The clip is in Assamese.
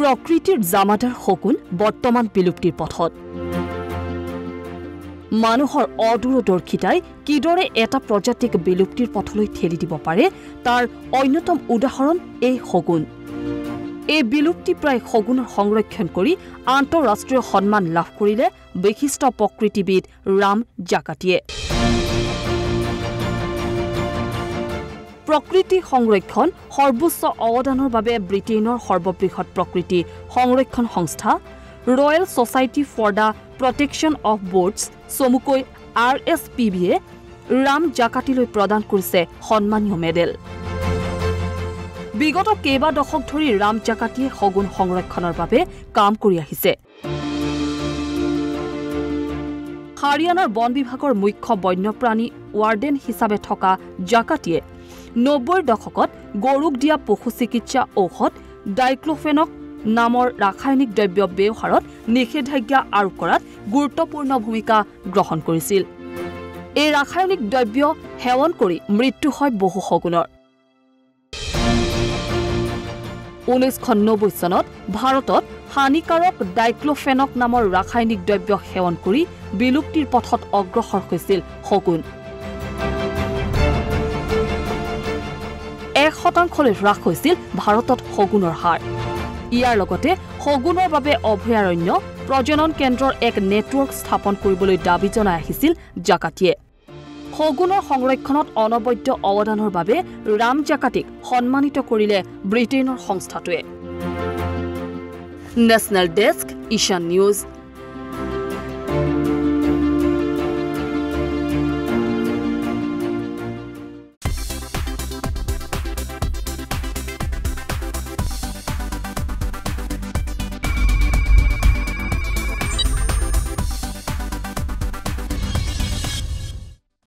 প্ৰকৃতিৰ জামাতাৰ শগুন বৰ্তমান বিলুপ্তিৰ পথত মানুহৰ অদূৰদৰ্শিতাই কিদৰে এটা প্ৰজাতিক বিলুপ্তিৰ পথলৈ ঠেলি দিব পাৰে তাৰ অন্যতম উদাহৰণ এই শগুন এই বিলুপ্তিপ্ৰায় শগুনৰ সংৰক্ষণ কৰি আন্তঃৰাষ্ট্ৰীয় সন্মান লাভ কৰিলে বিশিষ্ট প্ৰকৃতিবিদ ৰাম জাকাতিয়ে প্ৰকৃতি সংৰক্ষণ সৰ্বোচ্চ অৱদানৰ বাবে ব্ৰিটেইনৰ সৰ্ববৃহৎ প্ৰকৃতি সংৰক্ষণ সংস্থা Royal Society for the Protection of Birds চমুকৈ RSPBয়ে ৰাম জাকাতিলৈ প্ৰদান কৰিছে সন্মানীয় মেডেল বিগত কেইবা দশক ধৰি ৰাম জাকাতিয়ে শগুন সংৰক্ষণৰ বাবে কাম কৰি আহিছে হাৰিয়ানাৰ বন বিভাগৰ মুখ্য বন্যপ্ৰাণী ৱাৰ্ডেন হিচাপে থকা জাকাতিয়ে 90ৰ দশকত গৰুক দিয়া পশু চিকিৎসা ঔষধ ডাইক্লোফেনক নামৰ ৰাসায়নিক দ্ৰব্য ব্যৱহাৰত নিষেধাজ্ঞা আৰোপ কৰাত গুৰুত্বপূৰ্ণ ভূমিকা গ্ৰহণ কৰিছিল এই ৰাসায়নিক দ্ৰব্য সেৱন কৰি মৃত্যু হয় বহু শগুনৰ 1990 চনত ভাৰতত হানিকাৰক ডাইক্লোফেনক নামৰ ৰাসায়নিক দ্ৰব্য সেৱন কৰি বিলুপ্তিৰ পথত অগ্ৰসৰ হৈছিল শগুন 1% হ্ৰাস হৈছিল ভাৰতত শগুনৰ হাৰ ইয়াৰ লগতে শগুনৰ বাবে অভয়াৰণ্য প্ৰজনন কেন্দ্ৰৰ এক নেটৱৰ্ক স্থাপন কৰিবলৈ দাবী জনাই আহিছিল জাকাতিয়ে শগুনৰ সংৰক্ষণত অনবদ্য অৱদানৰ বাবে ৰাম জাকাতিক সন্মানিত কৰিলে ব্ৰিটেইনৰ সংস্থাটোৱে নেশ্যনেল ডেস্ক ঈশান নিউজ